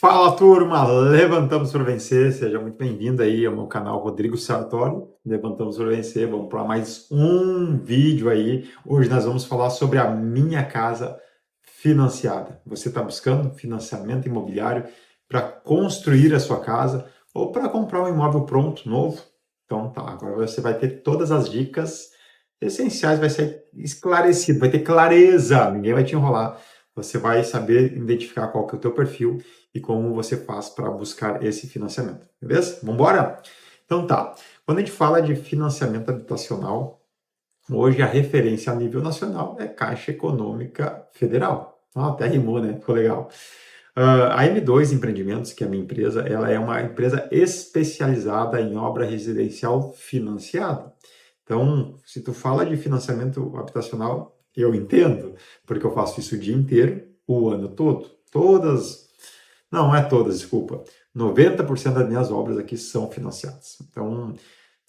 Fala turma, levantamos para vencer. Seja muito bem-vindo aí ao meu canal Rodrigo Sartori. Levantamos para vencer. Vamos para mais um vídeo aí. Hoje nós vamos falar sobre a minha casa financiada. Você está buscando financiamento imobiliário para construir a sua casa ou para comprar um imóvel pronto, novo? Então tá, agora você vai ter todas as dicas essenciais, vai ser esclarecido, vai ter clareza, ninguém vai te enrolar. Você vai saber identificar qual que é o teu perfil e como você faz para buscar esse financiamento, beleza? Vamos embora? Então tá, quando a gente fala de financiamento habitacional, hoje a referência a nível nacional é Caixa Econômica Federal. Até rimou, né? Ficou legal. A M2 Empreendimentos, que é a minha empresa, ela é uma empresa especializada em obra residencial financiada. Então, se tu fala de financiamento habitacional, eu entendo, porque eu faço isso o dia inteiro, o ano todo. Não é todas, desculpa. 90% das minhas obras aqui são financiadas. Então,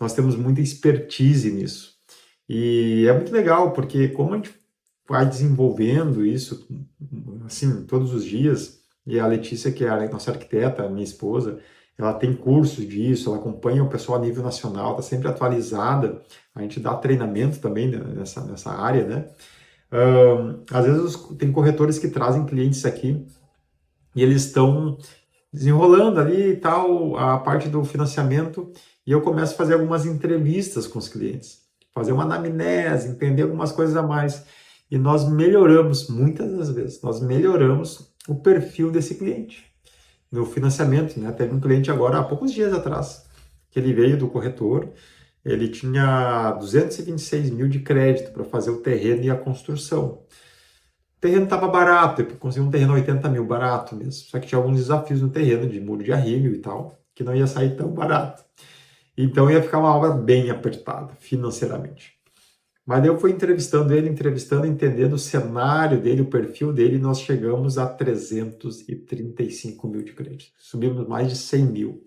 nós temos muita expertise nisso. E é muito legal, porque como a gente vai desenvolvendo isso, assim, todos os dias, e a Letícia, que é a nossa arquiteta, minha esposa, ela tem cursos disso, ela acompanha o pessoal a nível nacional, está sempre atualizada, a gente dá treinamento também nessa área, né? Às vezes tem corretores que trazem clientes aqui e eles estão desenrolando ali e tal a parte do financiamento e eu começo a fazer algumas entrevistas com os clientes, fazer uma anamnese, entender algumas coisas a mais. E nós melhoramos, muitas das vezes, nós melhoramos o perfil desse cliente no financiamento, né? Teve um cliente agora, há poucos dias atrás, que ele veio do corretor, ele tinha 226 mil de crédito para fazer o terreno e a construção. O terreno estava barato, eu consegui um terreno a 80 mil, barato mesmo. Só que tinha alguns desafios no terreno, de muro de arrimo e tal, que não ia sair tão barato. Então ia ficar uma obra bem apertada, financeiramente. Mas daí eu fui entrevistando ele, entendendo o cenário dele, o perfil dele, e nós chegamos a 335 mil de crédito. Subimos mais de 100 mil.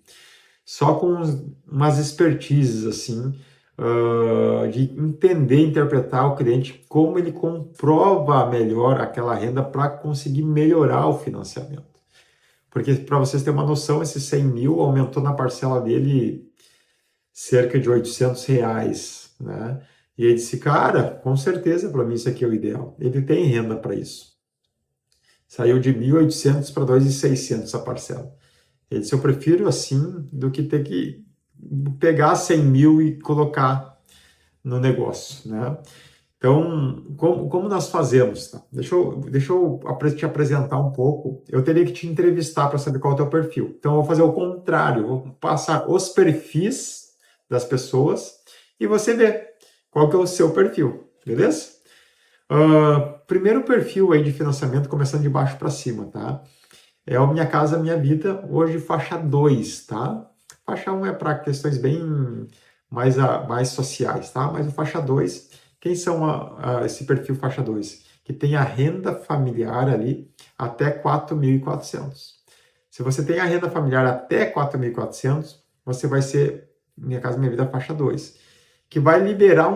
Só com umas expertises, assim, de entender, interpretar o cliente, como ele comprova melhor aquela renda para conseguir melhorar o financiamento. Porque, para vocês terem uma noção, esse 100 mil aumentou na parcela dele cerca de R$ 800, né? E ele disse, cara, com certeza para mim isso aqui é o ideal. Ele tem renda para isso. Saiu de 1.800 para 2.600 a parcela. Ele disse, eu prefiro assim do que ter que pegar 100 mil e colocar no negócio, né? Então, como nós fazemos? Tá? Deixa eu te apresentar um pouco. Eu teria que te entrevistar para saber qual é o teu perfil. Então, eu vou fazer o contrário. Vou passar os perfis das pessoas e você vê qual que é o seu perfil, beleza? Primeiro perfil aí de financiamento, começando de baixo para cima, tá? É o Minha Casa Minha Vida, hoje faixa 2, tá? Faixa 1 é para questões bem mais sociais, tá? Mas o faixa 2, quem são esse perfil faixa 2? Que tem a renda familiar ali até 4.400. Se você tem a renda familiar até 4.400, você vai ser Minha Casa Minha Vida faixa 2, que vai liberar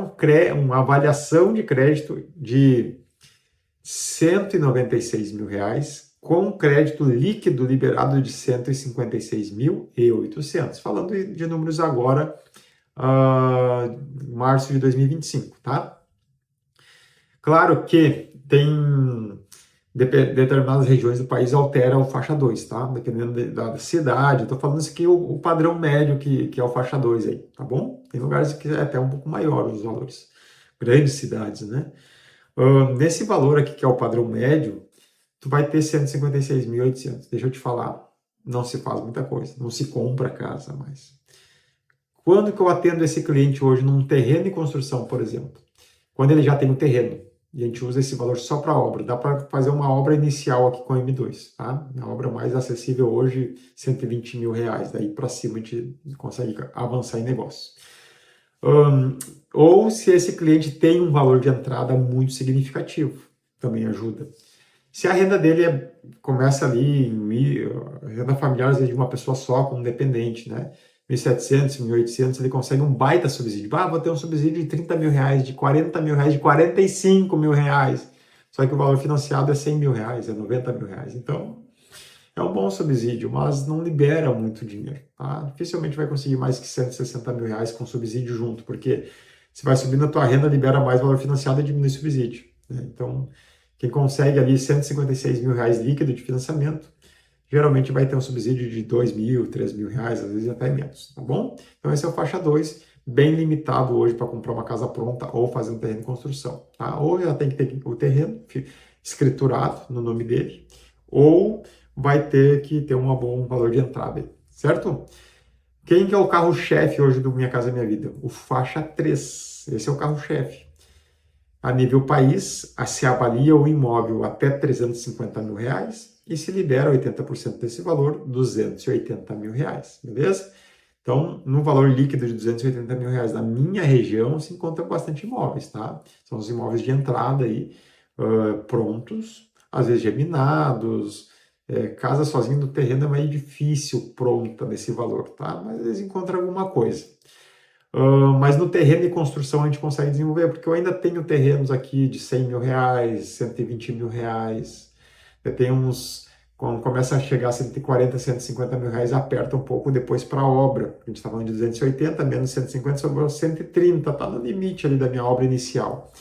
uma avaliação de crédito de R$ 196 mil, com crédito líquido liberado de 156.800, falando de números agora, março de 2025, tá? Claro que tem determinadas regiões do país altera o faixa 2, tá? Dependendo da cidade, eu tô falando isso aqui o padrão médio que é o faixa 2 aí, tá bom? Tem lugares que é até um pouco maior os valores, grandes cidades, né? Nesse valor aqui que é o padrão médio, tu vai ter 156.800. Deixa eu te falar, não se faz muita coisa, não se compra casa mais. Quando que eu atendo esse cliente hoje num terreno em construção, por exemplo? Quando ele já tem um terreno e a gente usa esse valor só para obra, dá para fazer uma obra inicial aqui com M2, tá? A obra mais acessível hoje, R$ 120 mil, daí para cima a gente consegue avançar em negócio. Ou se esse cliente tem um valor de entrada muito significativo, também ajuda. Se a renda dele começa ali renda familiar às vezes de uma pessoa só, como dependente, né? 1.700, 1.800, ele consegue um baita subsídio. Vou ter um subsídio de 30 mil reais, de 40 mil reais, de 45 mil reais. Só que o valor financiado é 100 mil reais, é 90 mil reais. Então, É um bom subsídio, mas não libera muito dinheiro, tá? Dificilmente vai conseguir mais que 160 mil reais com subsídio junto, porque se vai subindo a tua renda, libera mais valor financiado e diminui o subsídio, né? Então, quem consegue ali 156 mil reais líquido de financiamento, geralmente vai ter um subsídio de 2 mil, 3 mil reais, às vezes até menos, tá bom? Então esse é o faixa 2, bem limitado hoje para comprar uma casa pronta ou fazer um terreno em construção, tá? Ou já tem que ter o terreno escriturado no nome dele, ou vai ter que ter um bom valor de entrada, certo? Quem que é o carro-chefe hoje do Minha Casa Minha Vida? O faixa 3. Esse é o carro-chefe. A nível país, se avalia o imóvel até 350 mil reais e se libera 80% desse valor, 280 mil reais, beleza? Então, no valor líquido de 280 mil reais na minha região, se encontra bastante imóveis, tá? São os imóveis de entrada aí, prontos, às vezes geminados, casa sozinho no terreno é mais difícil pronta nesse valor, tá? Mas eles encontram alguma coisa. Mas no terreno de construção a gente consegue desenvolver, porque eu ainda tenho terrenos aqui de 100 mil reais, 120 mil reais. Eu tenho uns, quando começa a chegar a 140, 150 mil reais, aperta um pouco depois para a obra. A gente está falando de 280, menos 150, sobrou 130, está no limite ali da minha obra inicial.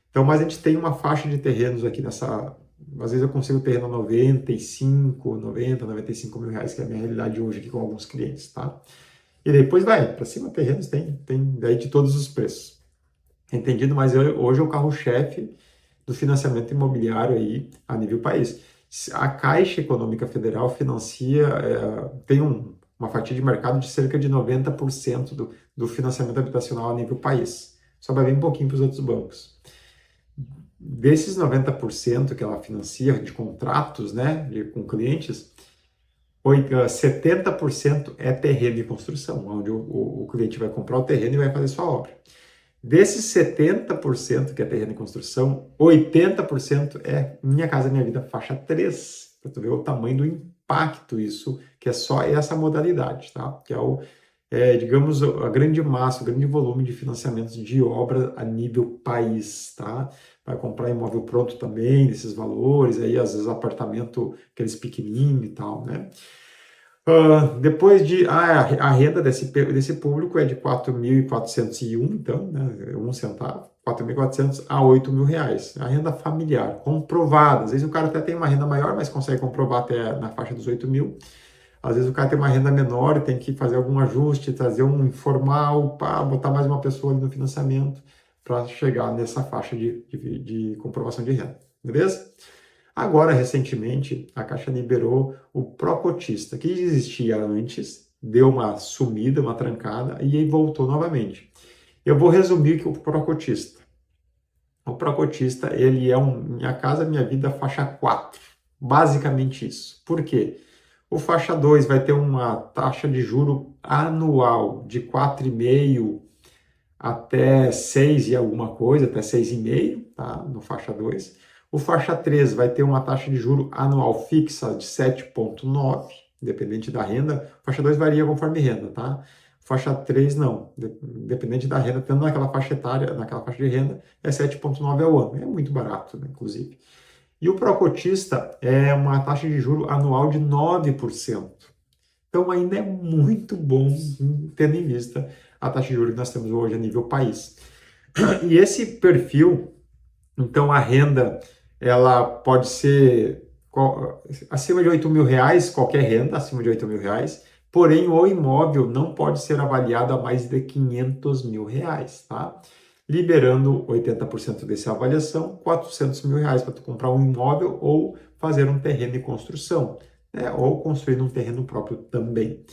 Então, mas a gente tem uma faixa de terrenos aqui nessa. Às vezes eu consigo terreno a 95, 90, 95 mil reais, que é a minha realidade hoje aqui com alguns clientes, tá? E depois vai, para cima terrenos tem daí de todos os preços. Entendido? Mas hoje é o carro-chefe do financiamento imobiliário aí a nível país. A Caixa Econômica Federal financia, tem uma fatia de mercado de cerca de 90% do financiamento habitacional a nível país. Só vai vir um pouquinho para os outros bancos. Desses 90% que ela financia de contratos, né, com clientes, 70% é terreno e construção, onde o cliente vai comprar o terreno e vai fazer sua obra. Desses 70% que é terreno e construção, 80% é Minha Casa Minha Vida faixa 3, para tu ver o tamanho do impacto isso, que é só essa modalidade, tá? Que digamos, a grande massa, o grande volume de financiamentos de obra a nível país, tá? Vai comprar imóvel pronto também, nesses valores, aí às vezes apartamento, aqueles pequenininho e tal, né? Depois a renda desse público é de 4.401, então, né, 1 centavo, 4.400 a 8 mil reais. A renda familiar, comprovada. Às vezes o cara até tem uma renda maior, mas consegue comprovar até na faixa dos 8 mil. Às vezes o cara tem uma renda menor e tem que fazer algum ajuste, trazer um informal para botar mais uma pessoa ali no financiamento para chegar nessa faixa de comprovação de renda. Beleza? Agora, recentemente, a Caixa liberou o Procotista, que existia antes, deu uma sumida, uma trancada, e aí voltou novamente. Eu vou resumir que o Procotista. O Procotista, ele é Minha Casa Minha Vida faixa 4. Basicamente isso. Por quê? O faixa 2 vai ter uma taxa de juro anual de 4,5 até 6 e alguma coisa, até 6,5, tá? No faixa 2. O faixa 3 vai ter uma taxa de juro anual fixa de 7,9, independente da renda. O faixa 2 varia conforme renda, tá? O faixa 3 não, independente da renda, tendo naquela faixa etária, naquela faixa de renda, é 7,9 ao ano. É muito barato, né, inclusive. E o Procotista é uma taxa de juro anual de 9%. Então ainda é muito bom, tendo em vista a taxa de juros que nós temos hoje a nível país. E esse perfil, então a renda, ela pode ser acima de 8 mil reais, qualquer renda acima de 8 mil reais, porém o imóvel não pode ser avaliado a mais de 500 mil reais, tá? Liberando 80% dessa avaliação, 400 mil reais para tu comprar um imóvel ou fazer um terreno de construção, né? Ou construir um terreno próprio também.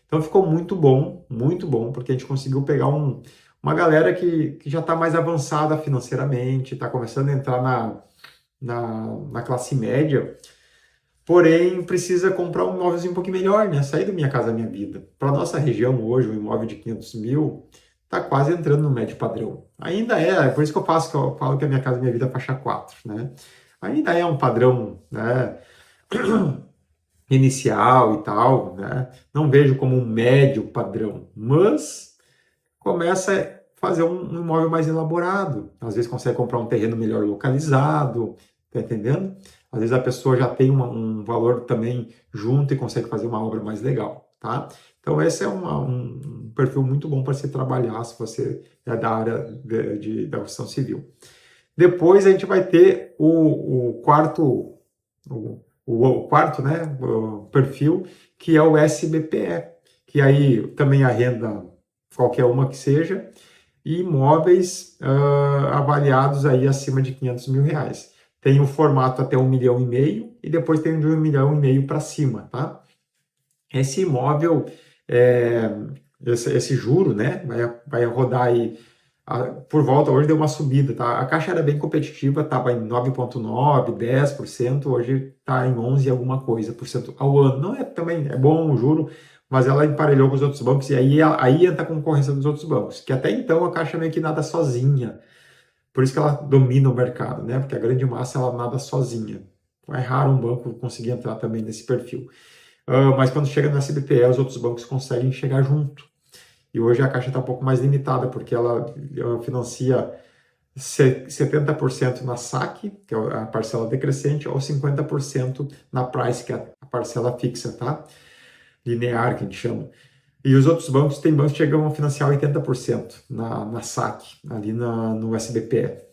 Então ficou muito bom, porque a gente conseguiu pegar uma galera que já está mais avançada financeiramente, está começando a entrar na classe média, porém precisa comprar um imóvelzinho um pouquinho melhor, né? Sair da Minha Casa Minha Vida. Para nossa região hoje, um imóvel de 500 mil está quase entrando no médio padrão. Ainda é por isso que eu falo que a Minha Casa Minha Vida é faixa 4, né? Ainda é um padrão, né? Inicial e tal, né? Não vejo como um médio padrão, mas começa a fazer um imóvel mais elaborado. Às vezes consegue comprar um terreno melhor localizado, tá entendendo? Às vezes a pessoa já tem um valor também junto e consegue fazer uma obra mais legal, tá? Então esse é um perfil muito bom para se trabalhar se você é da área da construção civil. Depois a gente vai ter o quarto, o quarto, né, o perfil, que é o SBPE, que aí também a renda, qualquer uma que seja, e imóveis avaliados aí acima de 500 mil reais. Tem o formato até 1,5 milhão e depois tem de 1,5 milhão para cima, tá? Esse imóvel, é, esse juro, né, vai rodar aí por volta, hoje deu uma subida, tá? A Caixa era bem competitiva, estava em 9,9%, 10%, hoje está em 11 e alguma coisa por cento ao ano. Não é também, é bom o juro, mas ela emparelhou com os outros bancos e aí entra a concorrência dos outros bancos, que até então a Caixa meio que nada sozinha. Por isso que ela domina o mercado, né? Porque a grande massa ela nada sozinha. É raro um banco conseguir entrar também nesse perfil. Mas quando chega no SBPE, os outros bancos conseguem chegar junto. E hoje a Caixa está um pouco mais limitada, porque ela financia 70% na saque, que é a parcela decrescente, ou 50% na price, que é a parcela fixa, tá? Linear, que a gente chama. E os outros bancos, tem bancos que chegam a financiar 80% na saque, ali no SBPE.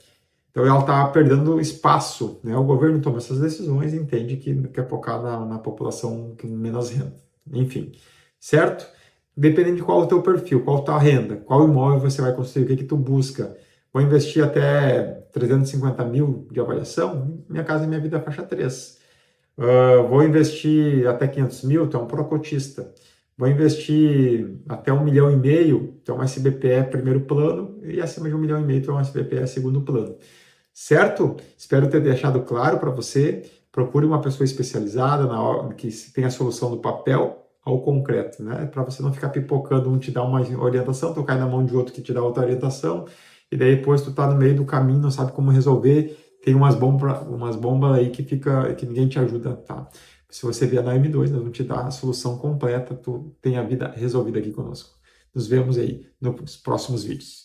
Então ela está perdendo espaço, né? O governo toma essas decisões e entende que quer focar na população com menos renda. Enfim, certo? Dependendo de qual é o teu perfil, qual a tua renda, qual imóvel você vai construir, o que tu busca. Vou investir até 350 mil de avaliação, Minha Casa e Minha Vida faixa 3. Vou investir até 500 mil, tu é um procotista. Vou investir até 1,5 milhão, tu é um SBPE primeiro plano, e acima de 1,5 milhão, tu é um SBPE segundo plano. Certo? Espero ter deixado claro para você. Procure uma pessoa especializada que tenha a solução do papel ao concreto, né? Para você não ficar pipocando, um te dá uma orientação, tu cai na mão de outro que te dá outra orientação, e daí depois tu tá no meio do caminho, não sabe como resolver, tem umas bombas aí que ninguém te ajuda, tá? Se você vier na M2, nós vamos te dar a solução completa, tu tem a vida resolvida aqui conosco. Nos vemos aí nos próximos vídeos.